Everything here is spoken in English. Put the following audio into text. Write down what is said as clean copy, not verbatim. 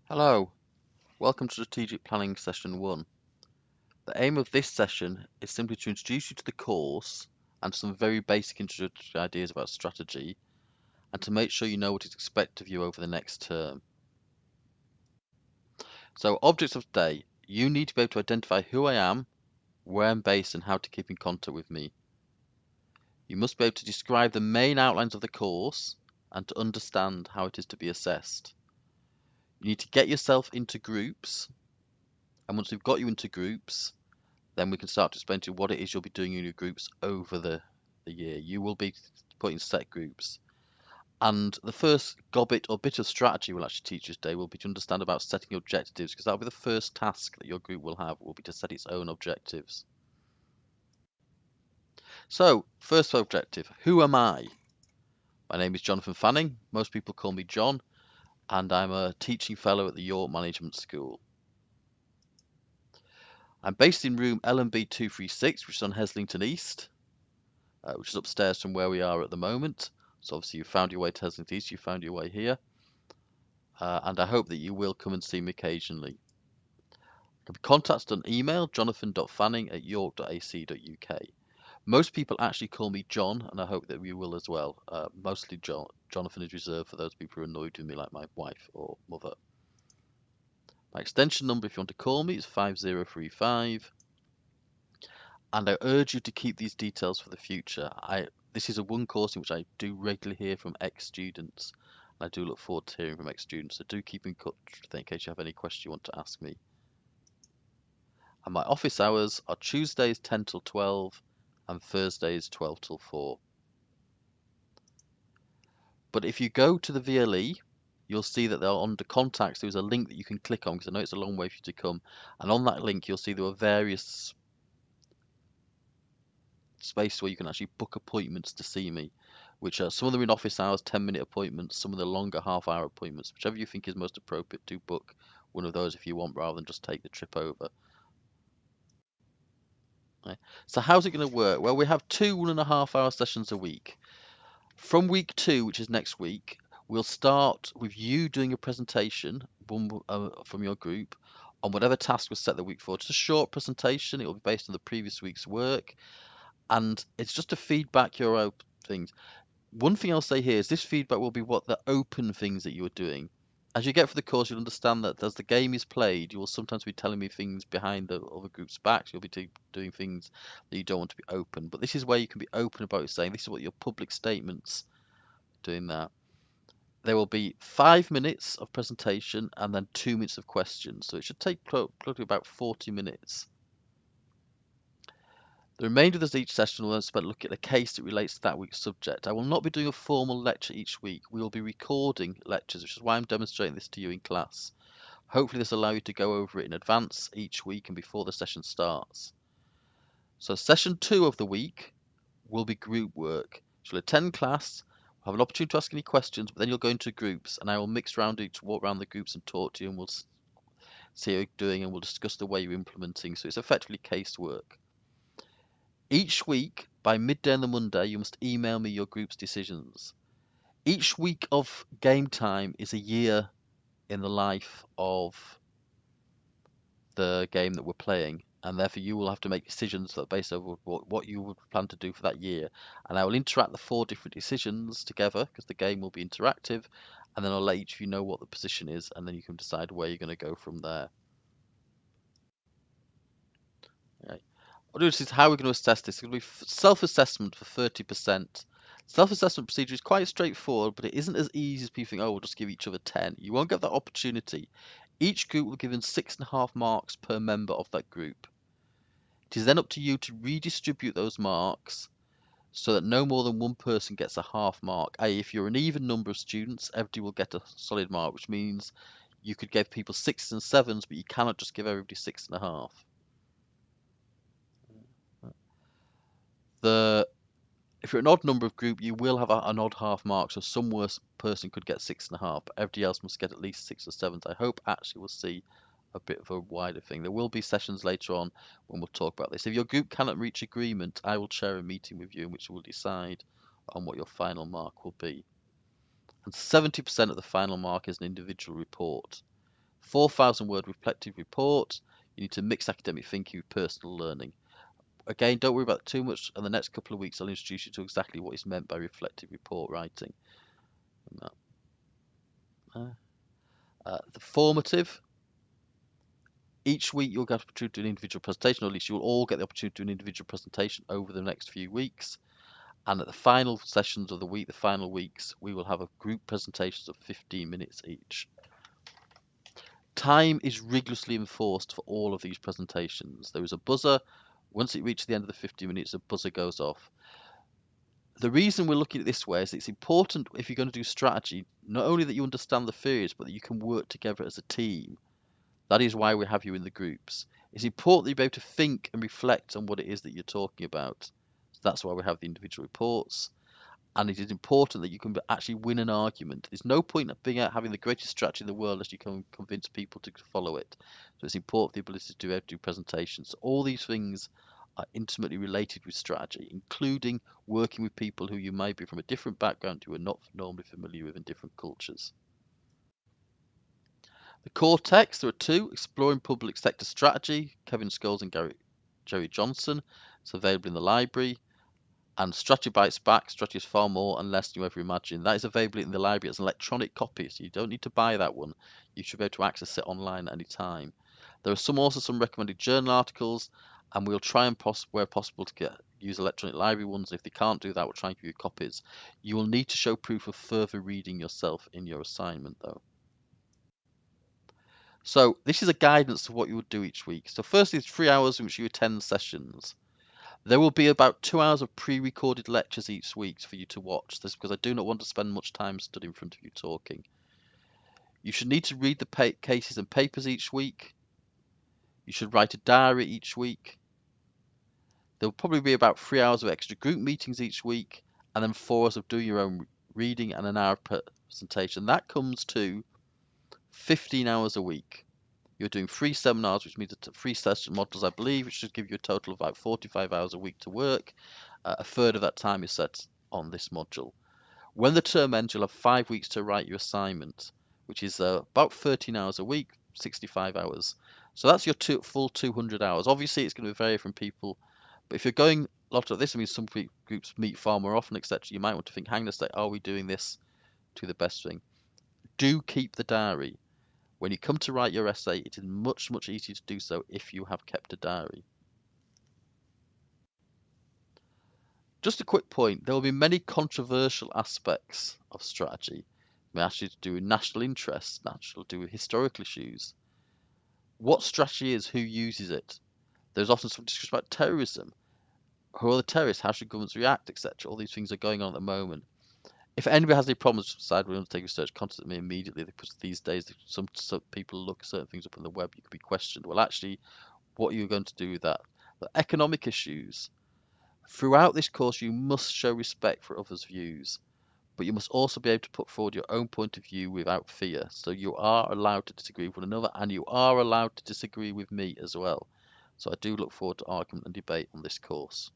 Hello, welcome to Strategic Planning Session 1. The aim of this session is simply to introduce you to the course and some very basic introductory ideas about strategy, and to make sure you know what is expected of you over the next term. So, objects of today: you need to be able to identify who I am, where I'm based, and how to keep in contact with me. You must be able to describe the main outlines of the course and to understand how it is to be assessed. You need to get yourself into groups, and once we've got you into groups, then we can start to explain to you what it is you'll be doing in your groups over the year. You will be put in set groups. And the first gobbit or bit of strategy we'll actually teach you today will be to understand about setting objectives, because that'll be the first task that your group will have, will be to set its own objectives. So, first objective, who am I? My name is Jonathan Fanning. Most people call me John, and I'm a teaching fellow at the York Management School. I'm based in room L&B 236, which is on Heslington East, which is upstairs from where we are at the moment. So obviously you found your way to Heslington East, you found your way here, and I hope that you will come and see me occasionally. You can be contacted on email, jonathan.fanning@york.ac.uk. Most people actually call me John, and I hope that you will as well. Mostly Jonathan is reserved for those people who are annoyed with me, like my wife or mother. My extension number, if you want to call me, is 5035. And I urge you to keep these details for the future. This is a one course in which I do regularly hear from ex-students, and I do look forward to hearing from ex-students, so do keep in touch in case you have any questions you want to ask me. And my office hours are Tuesdays 10 till 12 and Thursdays 12 till 4. But if you go to the VLE, you'll see that they're under contacts. There's a link that you can click on, because I know it's a long way for you to come, and on that link you'll see there are various space where you can actually book appointments to see me, which are some of them in office hours, 10-minute appointments, some of the longer half-hour appointments. Whichever you think is most appropriate, do book one of those if you want, rather than just take the trip over. Right. So how's it going to work? Well, we have 2 1.5-hour sessions a week. From week 2, which is next week, we'll start with you doing a presentation from your group on whatever task was set the week before. Just a short presentation. It will be based on the previous week's work, and it's just to feedback your own things. One thing I'll say here is this feedback will be what the open things that you are doing. As you get through the course, you'll understand that as the game is played, you will sometimes be telling me things behind the other group's backs. You'll be doing things that you don't want to be open. But this is where you can be open about saying this is what your public statements doing that. There will be 5 minutes of presentation and then 2 minutes of questions. So it should take probably about 40 minutes. The remainder of each session will spend looking at a case that relates to that week's subject. I will not be doing a formal lecture each week. We will be recording lectures, which is why I'm demonstrating this to you in class. Hopefully this will allow you to go over it in advance each week and before the session starts. So session 2 of the week will be group work. You'll attend class, have an opportunity to ask any questions, but then you'll go into groups, and I will mix around you to walk around the groups and talk to you, and we'll see how you're doing, and we'll discuss the way you're implementing. So it's effectively case work. Each week, by midday on the Monday, you must email me your group's decisions. Each week of game time is a year in the life of the game that we're playing, and therefore you will have to make decisions that are based on what you would plan to do for that year. And I will interact the 4 different decisions together, because the game will be interactive, and then I'll let each of you know what the position is, and then you can decide where you're going to go from there. Okay. This is how we're going to assess this. It's going to be self-assessment for 30%. Self-assessment procedure is quite straightforward, but it isn't as easy as people think, oh, we'll just give each other 10. You won't get that opportunity. Each group will be given 6.5 marks per member of that group. It is then up to you to redistribute those marks so that no more than one person gets a half mark. i.e., if you're an even number of students, everybody will get a solid mark, which means you could give people 6s and 7s, but you cannot just give everybody 6.5. If you're an odd number of group, you will have an odd half mark, so some worse person could get 6.5, but everybody else must get at least 6 or 7s. I hope actually we'll see a bit of a wider thing. There will be sessions later on when we'll talk about this. If your group cannot reach agreement, I will chair a meeting with you in which we'll decide on what your final mark will be. And 70% of the final mark is an individual report. 4,000 word reflective report. You need to mix academic thinking with personal learning. Again, don't worry about it too much. In the next couple of weeks, I'll introduce you to exactly what is meant by reflective report writing. The formative. Each week you'll get the opportunity to do an individual presentation, or at least you'll all get the opportunity to do an individual presentation over the next few weeks. And at the final sessions of the week, the final weeks, we will have a group presentations of 15 minutes each. Time is rigorously enforced for all of these presentations. There is a buzzer. Once it reaches the end of the 50 minutes, a buzzer goes off. The reason we're looking at it this way is it's important if you're going to do strategy, not only that you understand the theories, but that you can work together as a team. That is why we have you in the groups. It's important that you be able to think and reflect on what it is that you're talking about. So that's why we have the individual reports. And it is important that you can actually win an argument. There's no point of being out having the greatest strategy in the world unless you can convince people to follow it. So it's important the ability to be able to do presentations. All these things are intimately related with strategy, including working with people who you may be from a different background, who are not normally familiar with in different cultures. The core texts, there are two: Exploring Public Sector Strategy, Kevin Scholes and Jerry Johnson. It's available in the library. And Strategy Bites Back, Strategy is far more and less than you ever imagined. That is available in the library as an electronic copy, so you don't need to buy that one. You should be able to access it online at any time. There are also some recommended journal articles, and we'll try and, where possible, to use electronic library ones. If they can't do that, we'll try and give you copies. You will need to show proof of further reading yourself in your assignment, though. So this is a guidance of what you would do each week. So firstly, it's 3 hours in which you attend sessions. There will be about 2 hours of pre-recorded lectures each week for you to watch. This because I do not want to spend much time stood in front of you talking. You should need to read the cases and papers each week. You should write a diary each week. There will probably be about 3 hours of extra group meetings each week, and then 4 hours of doing your own reading and an hour presentation. That comes to 15 hours a week. You're doing 3 seminars, which means 3 session modules, I believe, which should give you a total of about 45 hours a week to work. A third of that time is set on this module. When the term ends, you'll have 5 weeks to write your assignment, which is about 13 hours a week, 65 hours. So that's your full 200 hours. Obviously, it's going to vary from people, but if you're going a lot of this, I mean, some groups meet far more often, etc. You might want to think, hang on a sec, are we doing this to the best thing? Do keep the diary. When you come to write your essay, it is much, much easier to do so if you have kept a diary. Just a quick point, there will be many controversial aspects of strategy. It may actually do with national interests, to do with historical issues. What strategy is, who uses it? There's often some discussion about terrorism. Who are the terrorists? How should governments react, etc. All these things are going on at the moment. If anybody has any problems decide we want to take research, contact me immediately, because these days some people look certain things up on the web, you could be questioned. Well, actually, what are you going to do with that? The economic issues. Throughout this course, you must show respect for others' views, but you must also be able to put forward your own point of view without fear. So you are allowed to disagree with one another, and you are allowed to disagree with me as well. So I do look forward to argument and debate on this course.